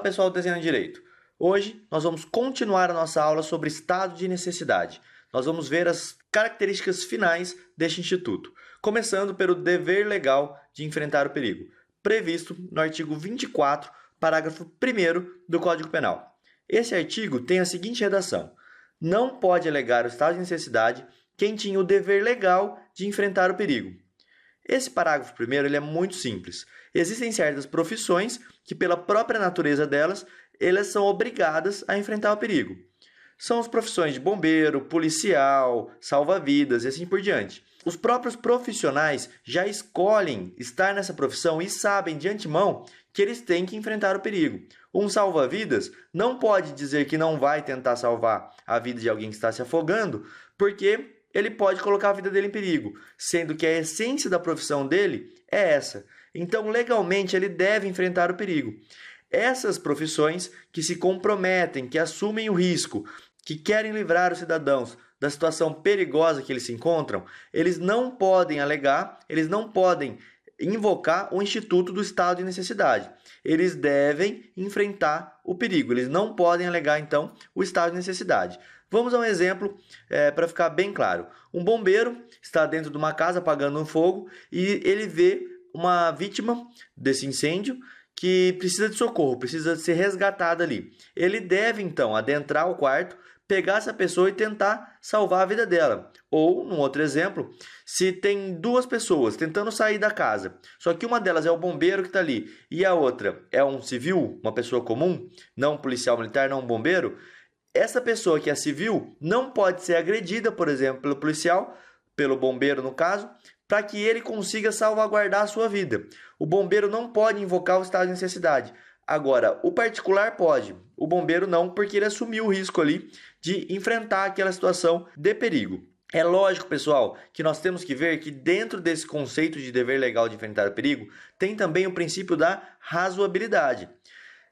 pessoal do Desenhando Direito. Hoje nós vamos continuar a nossa aula sobre estado de necessidade. Nós vamos ver as características finais deste instituto, começando pelo dever legal de enfrentar o perigo, previsto no artigo 24, parágrafo 1º do Código Penal. Esse artigo tem a seguinte redação: não pode alegar o estado de necessidade quem tinha o dever legal de enfrentar o perigo. Esse parágrafo primeiro ele é muito simples. Existem certas profissões que, pela própria natureza delas, elas são obrigadas a enfrentar o perigo. São as profissões de bombeiro, policial, salva-vidas e assim por diante. Os próprios profissionais já escolhem estar nessa profissão e sabem de antemão que eles têm que enfrentar o perigo. Um salva-vidas não pode dizer que não vai tentar salvar a vida de alguém que está se afogando, porque ele pode colocar a vida dele em perigo, sendo que a essência da profissão dele é essa. Então, legalmente, ele deve enfrentar o perigo. Essas profissões que se comprometem, que assumem o risco, que querem livrar os cidadãos da situação perigosa que eles se encontram, eles não podem alegar, eles não podem invocar o instituto do estado de necessidade. Eles devem enfrentar o perigo, eles não podem alegar, então, o estado de necessidade. Vamos a um exemplo para ficar bem claro. Um bombeiro está dentro de uma casa apagando um fogo e ele vê uma vítima desse incêndio que precisa de socorro, precisa ser resgatada ali. Ele deve, então, adentrar o quarto, pegar essa pessoa e tentar salvar a vida dela. Ou, num outro exemplo, se tem duas pessoas tentando sair da casa, só que uma delas é o bombeiro que está ali e a outra é um civil, uma pessoa comum, não um policial militar, não um bombeiro, essa pessoa que é civil não pode ser agredida, por exemplo, pelo policial, pelo bombeiro no caso, para que ele consiga salvaguardar a sua vida. O bombeiro não pode invocar o estado de necessidade. Agora, o particular pode, o bombeiro não, porque ele assumiu o risco ali de enfrentar aquela situação de perigo. É lógico, pessoal, que nós temos que ver que dentro desse conceito de dever legal de enfrentar o perigo, tem também o princípio da razoabilidade.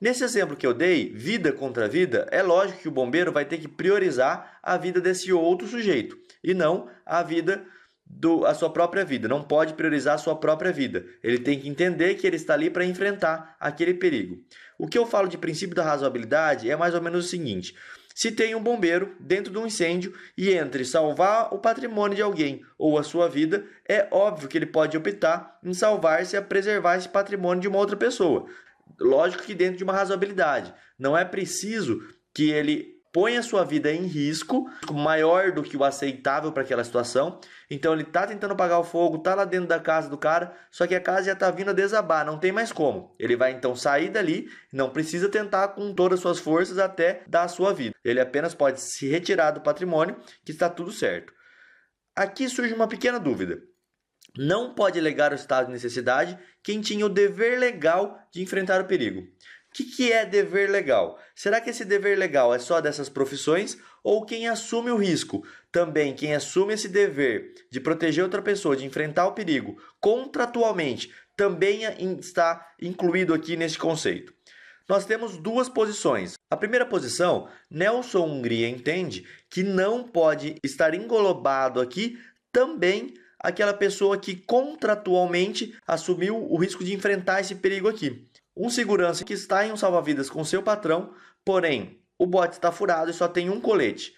Nesse exemplo que eu dei, vida contra vida, é lógico que o bombeiro vai ter que priorizar a vida desse outro sujeito e não a sua própria vida. Não pode priorizar a sua própria vida. Ele tem que entender que ele está ali para enfrentar aquele perigo. O que eu falo de princípio da razoabilidade é mais ou menos o seguinte: se tem um bombeiro dentro de um incêndio e entre salvar o patrimônio de alguém ou a sua vida, é óbvio que ele pode optar em salvar-se a preservar esse patrimônio de uma outra pessoa. Lógico que dentro de uma razoabilidade. Não é preciso que ele ponha a sua vida em risco maior do que o aceitável para aquela situação. Então ele está tentando apagar o fogo, está lá dentro da casa do cara, só que a casa já está vindo a desabar, não tem mais como. Ele vai então sair dali, não precisa tentar com todas as suas forças até dar a sua vida. Ele apenas pode se retirar do patrimônio, que está tudo certo. Aqui surge uma pequena dúvida. Não pode alegar o estado de necessidade quem tinha o dever legal de enfrentar o perigo. O que é dever legal? Será que esse dever legal é só dessas profissões ou quem assume o risco? Também quem assume esse dever de proteger outra pessoa, de enfrentar o perigo, contratualmente, também está incluído aqui nesse conceito. Nós temos duas posições. A primeira posição, Nelson Hungria entende que não pode estar englobado aqui também aquela pessoa que contratualmente assumiu o risco de enfrentar esse perigo aqui. Um segurança que está em um salva-vidas com seu patrão, porém o bote está furado e só tem um colete.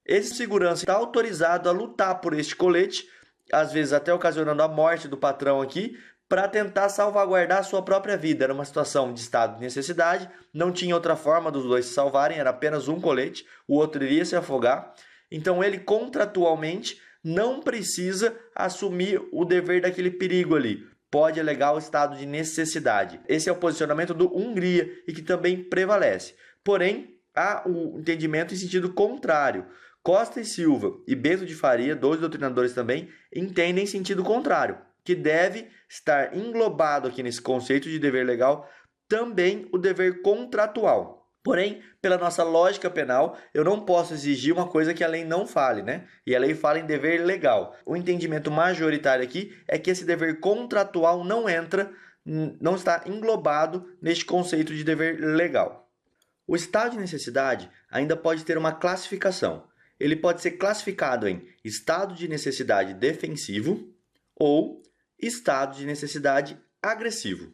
Esse segurança está autorizado a lutar por este colete, às vezes até ocasionando a morte do patrão aqui, para tentar salvaguardar a sua própria vida. Era uma situação de estado de necessidade, não tinha outra forma dos dois se salvarem, era apenas um colete, o outro iria se afogar. Então ele contratualmente não precisa assumir o dever daquele perigo ali. Pode alegar o estado de necessidade. Esse é o posicionamento do Hungria e que também prevalece. Porém, há o entendimento em sentido contrário. Costa e Silva e Bento de Faria, dois doutrinadores também, entendem em sentido contrário, que deve estar englobado aqui nesse conceito de dever legal também o dever contratual. Porém, pela nossa lógica penal, eu não posso exigir uma coisa que a lei não fale, né? E a lei fala em dever legal. O entendimento majoritário aqui é que esse dever contratual não está englobado neste conceito de dever legal. O estado de necessidade ainda pode ter uma classificação. Ele pode ser classificado em estado de necessidade defensivo ou estado de necessidade agressivo.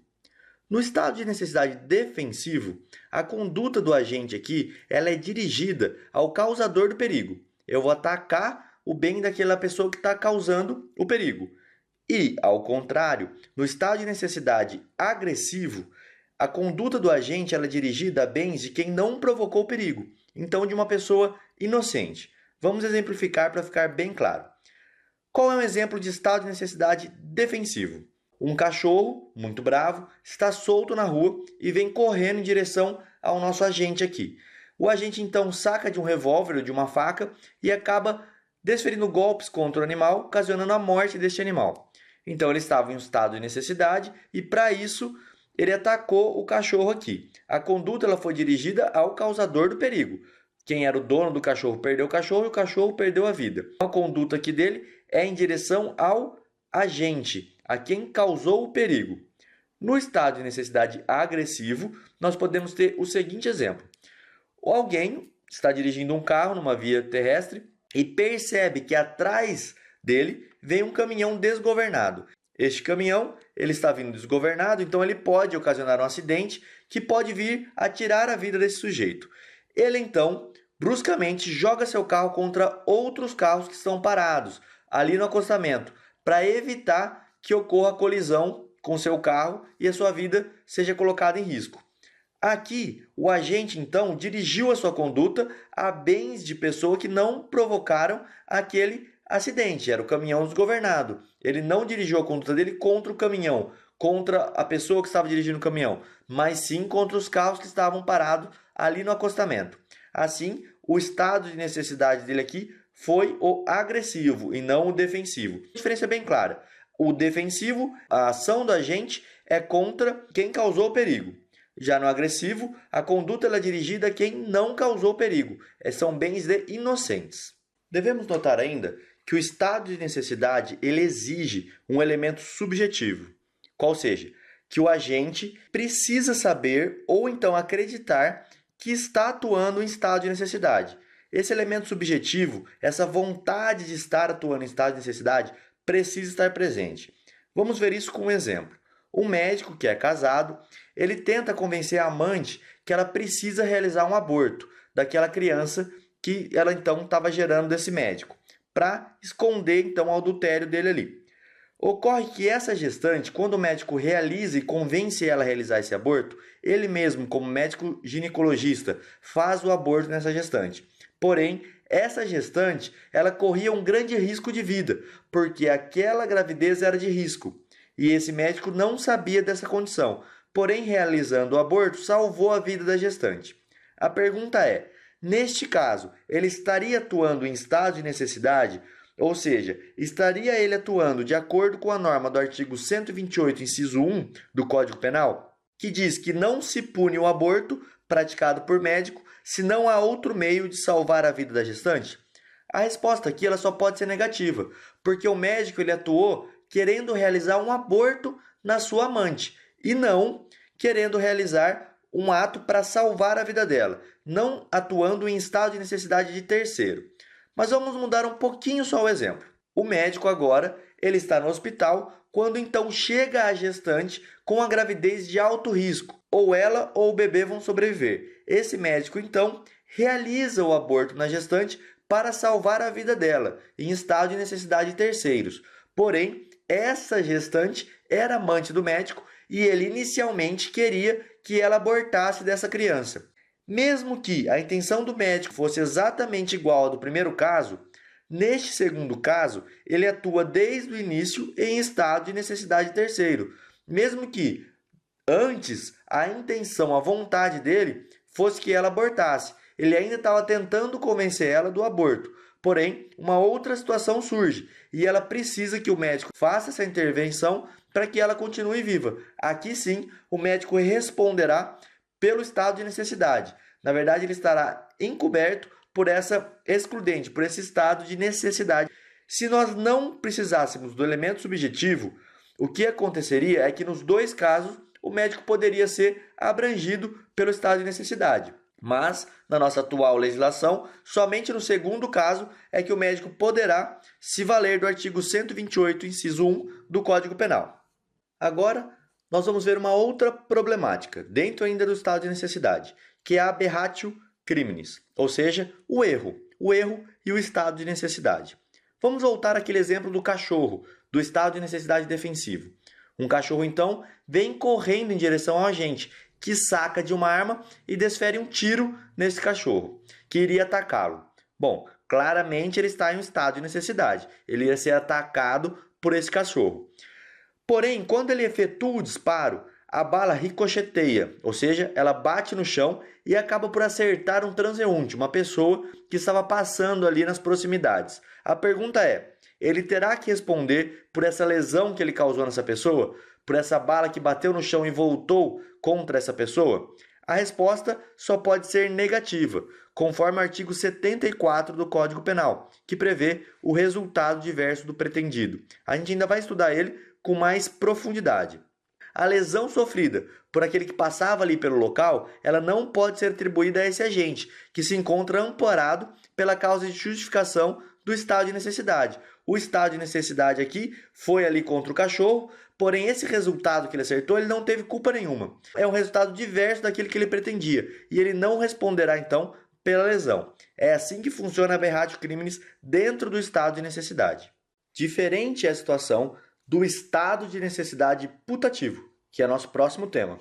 No estado de necessidade defensivo, a conduta do agente aqui, ela é dirigida ao causador do perigo. Eu vou atacar o bem daquela pessoa que está causando o perigo. E, ao contrário, no estado de necessidade agressivo, a conduta do agente ela é dirigida a bens de quem não provocou o perigo, então de uma pessoa inocente. Vamos exemplificar para ficar bem claro. Qual é um exemplo de estado de necessidade defensivo? Um cachorro, muito bravo, está solto na rua e vem correndo em direção ao nosso agente aqui. O agente então saca de um revólver ou de uma faca e acaba desferindo golpes contra o animal, ocasionando a morte deste animal. Então ele estava em um estado de necessidade e para isso ele atacou o cachorro aqui. A conduta ela foi dirigida ao causador do perigo. Quem era o dono do cachorro perdeu o cachorro e o cachorro perdeu a vida. A conduta aqui dele é em direção ao agente, a quem causou o perigo. No estado de necessidade agressivo, nós podemos ter o seguinte exemplo. Alguém está dirigindo um carro numa via terrestre e percebe que atrás dele vem um caminhão desgovernado. Este caminhão ele está vindo desgovernado, então ele pode ocasionar um acidente que pode vir a tirar a vida desse sujeito. Ele então, bruscamente, joga seu carro contra outros carros que estão parados ali no acostamento, para evitar que ocorra colisão com seu carro e a sua vida seja colocada em risco. Aqui, o agente, então, dirigiu a sua conduta a bens de pessoa que não provocaram aquele acidente. Era o caminhão desgovernado. Ele não dirigiu a conduta dele contra o caminhão, contra a pessoa que estava dirigindo o caminhão, mas sim contra os carros que estavam parados ali no acostamento. Assim, o estado de necessidade dele aqui foi o agressivo e não o defensivo. A diferença é bem clara. O defensivo, a ação do agente é contra quem causou o perigo. Já no agressivo, a conduta é dirigida a quem não causou perigo. São bens de inocentes. Devemos notar ainda que o estado de necessidade ele exige um elemento subjetivo, qual seja, que o agente precisa saber ou então acreditar que está atuando em estado de necessidade. Esse elemento subjetivo, essa vontade de estar atuando em estado de necessidade, precisa estar presente. Vamos ver isso com um exemplo. Um médico que é casado, ele tenta convencer a amante que ela precisa realizar um aborto daquela criança que ela então estava gerando desse médico, para esconder então o adultério dele ali. Ocorre que essa gestante, quando o médico realiza e convence ela a realizar esse aborto, ele mesmo, como médico ginecologista, faz o aborto nessa gestante. Porém, essa gestante, ela corria um grande risco de vida, porque aquela gravidez era de risco. E esse médico não sabia dessa condição, porém, realizando o aborto, salvou a vida da gestante. A pergunta é, neste caso, ele estaria atuando em estado de necessidade? Ou seja, estaria ele atuando de acordo com a norma do artigo 128, inciso 1 do Código Penal, que diz que não se pune o aborto praticado por médico se não há outro meio de salvar a vida da gestante? A resposta aqui ela só pode ser negativa, porque o médico ele atuou querendo realizar um aborto na sua amante e não querendo realizar um ato para salvar a vida dela, não atuando em estado de necessidade de terceiro. Mas vamos mudar um pouquinho só o exemplo. O médico agora, ele está no hospital quando então chega a gestante com a gravidez de alto risco. Ou ela ou o bebê vão sobreviver. Esse médico então realiza o aborto na gestante para salvar a vida dela, em estado de necessidade de terceiros. Porém, essa gestante era amante do médico e ele inicialmente queria que ela abortasse dessa criança. Mesmo que a intenção do médico fosse exatamente igual à do primeiro caso, neste segundo caso, ele atua desde o início em estado de necessidade de terceiro. Mesmo que antes a intenção, a vontade dele fosse que ela abortasse. Ele ainda estava tentando convencer ela do aborto. Porém, uma outra situação surge e ela precisa que o médico faça essa intervenção para que ela continue viva. Aqui sim, o médico responderá pelo estado de necessidade. Na verdade, ele estará encoberto por essa excludente, por esse estado de necessidade. Se nós não precisássemos do elemento subjetivo, o que aconteceria é que nos dois casos o médico poderia ser abrangido pelo estado de necessidade. Mas, na nossa atual legislação, somente no segundo caso é que o médico poderá se valer do artigo 128, inciso 1 do Código Penal. Agora, nós vamos ver uma outra problemática, dentro ainda do estado de necessidade, que é a aberratio criminis, ou seja, o erro e o estado de necessidade. Vamos voltar àquele exemplo do cachorro, do estado de necessidade defensivo. Um cachorro, então, vem correndo em direção ao agente, que saca de uma arma e desfere um tiro nesse cachorro, que iria atacá-lo. Bom, claramente ele está em um estado de necessidade. Ele ia ser atacado por esse cachorro. Porém, quando ele efetua o disparo, a bala ricocheteia, ou seja, ela bate no chão e acaba por acertar um transeunte, uma pessoa que estava passando ali nas proximidades. A pergunta é: ele terá que responder por essa lesão que ele causou nessa pessoa? Por essa bala que bateu no chão e voltou contra essa pessoa? A resposta só pode ser negativa, conforme o artigo 74 do Código Penal, que prevê o resultado diverso do pretendido. A gente ainda vai estudar ele com mais profundidade. A lesão sofrida por aquele que passava ali pelo local, ela não pode ser atribuída a esse agente, que se encontra amparado pela causa de justificação do estado de necessidade. O estado de necessidade aqui foi ali contra o cachorro, porém esse resultado que ele acertou, ele não teve culpa nenhuma. É um resultado diverso daquele que ele pretendia, e ele não responderá então pela lesão. É assim que funciona a aberratio criminis dentro do estado de necessidade. Diferente é a situação do estado de necessidade putativo, que é nosso próximo tema.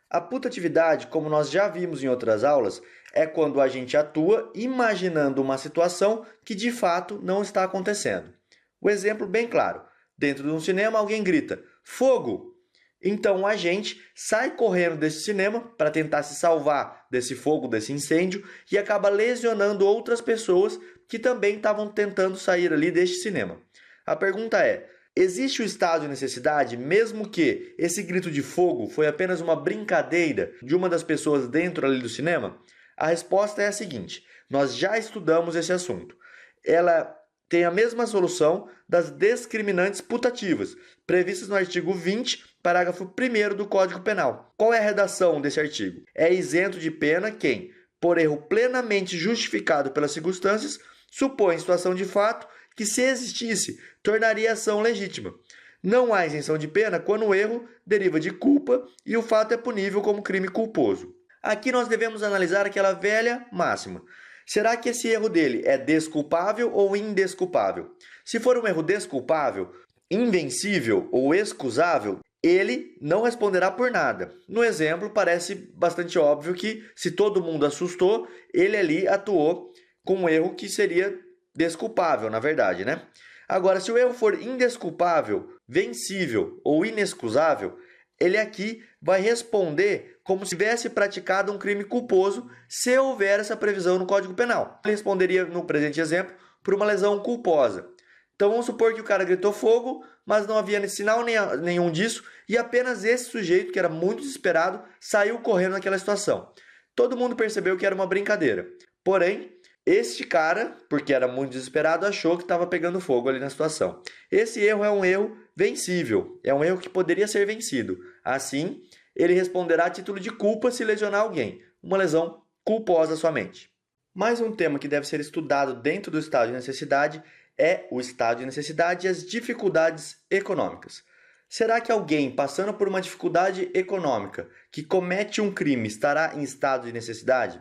A putatividade, como nós já vimos em outras aulas, é quando a gente atua imaginando uma situação que de fato não está acontecendo. O exemplo bem claro: dentro de um cinema alguém grita "fogo!". Então o agente sai correndo desse cinema para tentar se salvar desse fogo, desse incêndio, e acaba lesionando outras pessoas que também estavam tentando sair ali deste cinema. A pergunta é: existe o estado de necessidade, mesmo que esse grito de fogo foi apenas uma brincadeira de uma das pessoas dentro ali do cinema? A resposta é a seguinte: nós já estudamos esse assunto. Ela tem a mesma solução das discriminantes putativas, previstas no artigo 20, parágrafo 1º do Código Penal. Qual é a redação desse artigo? É isento de pena quem, por erro plenamente justificado pelas circunstâncias, supõe situação de fato que, se existisse, tornaria a ação legítima. Não há isenção de pena quando o erro deriva de culpa e o fato é punível como crime culposo. Aqui nós devemos analisar aquela velha máxima: será que esse erro dele é desculpável ou indesculpável? Se for um erro desculpável, invencível ou excusável, ele não responderá por nada. No exemplo, parece bastante óbvio que, se todo mundo assustou, ele ali atuou com um erro que seria desculpável, na verdade, né? Agora, se o erro for indesculpável, vencível ou inexcusável, ele aqui vai responder como se tivesse praticado um crime culposo, se houver essa previsão no Código Penal. Ele responderia, no presente exemplo, por uma lesão culposa. Então vamos supor que o cara gritou fogo, mas não havia sinal nenhum disso, e apenas esse sujeito, que era muito desesperado, saiu correndo naquela situação. Todo mundo percebeu que era uma brincadeira. Porém, este cara, porque era muito desesperado, achou que estava pegando fogo ali na situação. Esse erro é um erro vencível, é um erro que poderia ser vencido. Assim, ele responderá a título de culpa se lesionar alguém, uma lesão culposa somente. Mais um tema que deve ser estudado dentro do estado de necessidade é o estado de necessidade e as dificuldades econômicas. Será que alguém passando por uma dificuldade econômica que comete um crime estará em estado de necessidade?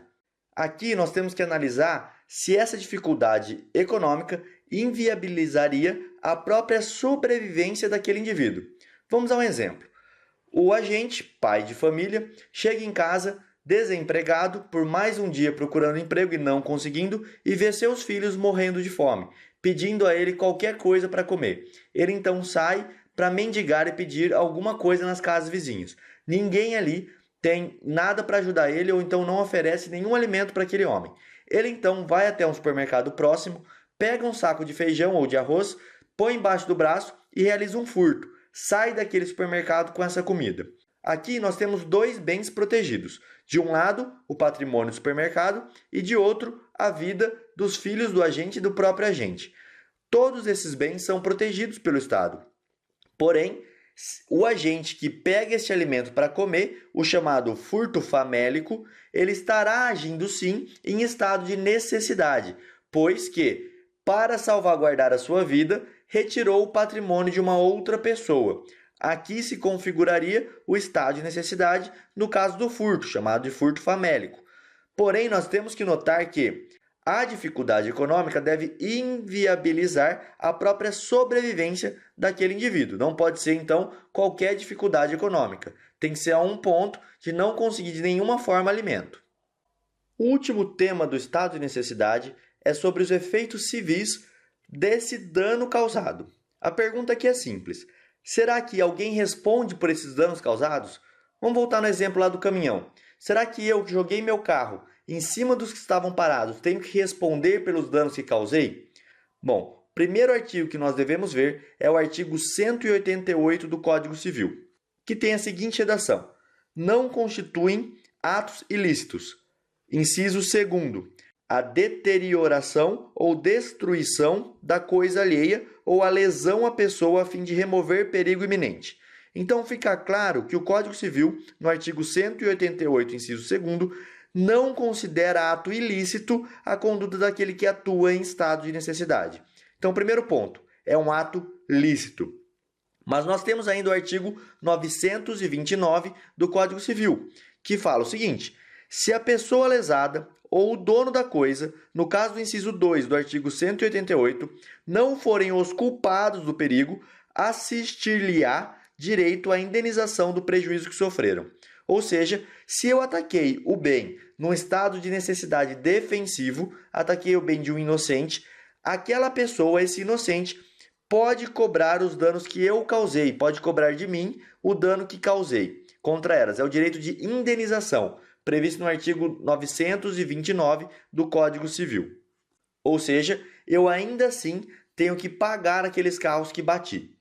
Aqui nós temos que analisar se essa dificuldade econômica inviabilizaria a própria sobrevivência daquele indivíduo. Vamos a um exemplo. O agente, pai de família, chega em casa desempregado, por mais um dia procurando emprego e não conseguindo, e vê seus filhos morrendo de fome, pedindo a ele qualquer coisa para comer. Ele então sai para mendigar e pedir alguma coisa nas casas vizinhas. Ninguém ali tem nada para ajudar ele ou então não oferece nenhum alimento para aquele homem. Ele então vai até um supermercado próximo, pega um saco de feijão ou de arroz, põe embaixo do braço e realiza um furto. Sai daquele supermercado com essa comida. Aqui nós temos dois bens protegidos. De um lado, o patrimônio do supermercado e de outro, a vida dos filhos do agente e do próprio agente. Todos esses bens são protegidos pelo Estado. Porém, o agente que pega este alimento para comer, o chamado furto famélico, ele estará agindo sim em estado de necessidade, pois que, para salvaguardar a sua vida, retirou o patrimônio de uma outra pessoa. Aqui se configuraria o estado de necessidade no caso do furto, chamado de furto famélico. Porém, nós temos que notar que a dificuldade econômica deve inviabilizar a própria sobrevivência daquele indivíduo. Não pode ser, então, qualquer dificuldade econômica. Tem que ser a um ponto de não conseguir de nenhuma forma alimento. O último tema do estado de necessidade é sobre os efeitos civis desse dano causado. A pergunta aqui é simples. Será que alguém responde por esses danos causados? Vamos voltar no exemplo lá do caminhão. Será que eu que joguei meu carro em cima dos que estavam parados tenho que responder pelos danos que causei? Bom, o primeiro artigo que nós devemos ver é o artigo 188 do Código Civil, que tem a seguinte redação: não constituem atos ilícitos. Inciso 2º, a deterioração ou destruição da coisa alheia ou a lesão à pessoa a fim de remover perigo iminente. Então fica claro que o Código Civil, no artigo 188, inciso 2º, não considera ato ilícito a conduta daquele que atua em estado de necessidade. Então, primeiro ponto, é um ato lícito. Mas nós temos ainda o artigo 929 do Código Civil, que fala o seguinte: se a pessoa lesada ou o dono da coisa, no caso do inciso 2 do artigo 188, não forem os culpados do perigo, assistir-lhe-á direito à indenização do prejuízo que sofreram. Ou seja, se eu ataquei o bem num estado de necessidade defensivo, ataquei o bem de um inocente, aquela pessoa, esse inocente, pode cobrar os danos que eu causei, pode cobrar de mim o dano que causei contra elas. É o direito de indenização, previsto no artigo 929 do Código Civil. Ou seja, eu ainda assim tenho que pagar aqueles carros que bati.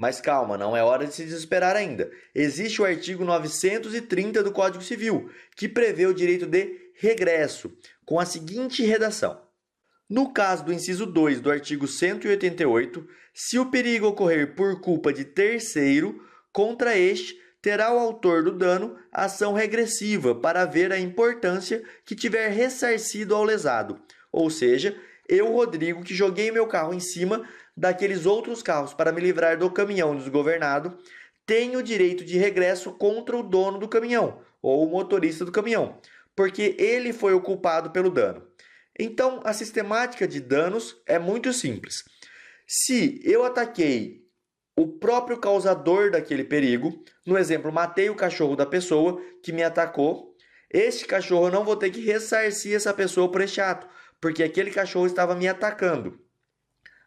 Mas calma, não é hora de se desesperar ainda. Existe o artigo 930 do Código Civil, que prevê o direito de regresso, com a seguinte redação: no caso do inciso 2 do artigo 188, se o perigo ocorrer por culpa de terceiro, contra este terá o autor do dano ação regressiva para ver a importância que tiver ressarcido ao lesado. Ou seja, eu, Rodrigo, que joguei meu carro em cima daqueles outros carros para me livrar do caminhão desgovernado, tenho o direito de regresso contra o dono do caminhão ou o motorista do caminhão, porque ele foi o culpado pelo dano. Então, a sistemática de danos é muito simples. Se eu ataquei o próprio causador daquele perigo, no exemplo, matei o cachorro da pessoa que me atacou, este cachorro eu não vou ter que ressarcir essa pessoa por este ato, porque aquele cachorro estava me atacando.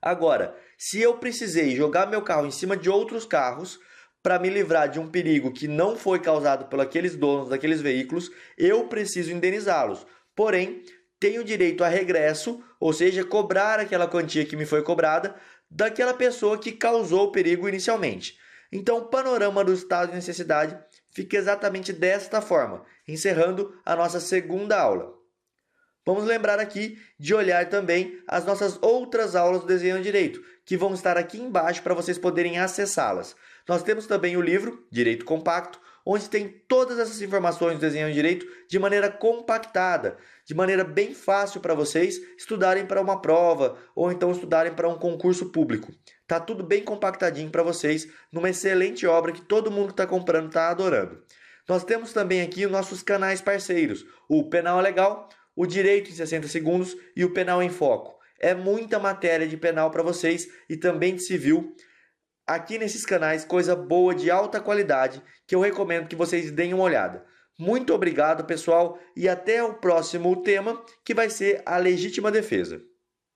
Agora, se eu precisei jogar meu carro em cima de outros carros para me livrar de um perigo que não foi causado por aqueles donos daqueles veículos, eu preciso indenizá-los. Porém, tenho direito a regresso, ou seja, cobrar aquela quantia que me foi cobrada daquela pessoa que causou o perigo inicialmente. Então, o panorama do estado de necessidade fica exatamente desta forma, encerrando a nossa segunda aula. Vamos lembrar aqui de olhar também as nossas outras aulas do Desenho Direito, que vão estar aqui embaixo para vocês poderem acessá-las. Nós temos também o livro Direito Compacto, onde tem todas essas informações do Desenho Direito de maneira compactada, de maneira bem fácil para vocês estudarem para uma prova ou então estudarem para um concurso público. Tá tudo bem compactadinho para vocês, numa excelente obra que todo mundo que está comprando está adorando. Nós temos também aqui os nossos canais parceiros, o Penal é Legal, o Direito em 60 Segundos e o Penal em Foco. É muita matéria de penal para vocês e também de civil. Aqui nesses canais, coisa boa de alta qualidade, que eu recomendo que vocês deem uma olhada. Muito obrigado, pessoal, e até o próximo tema, que vai ser a legítima defesa.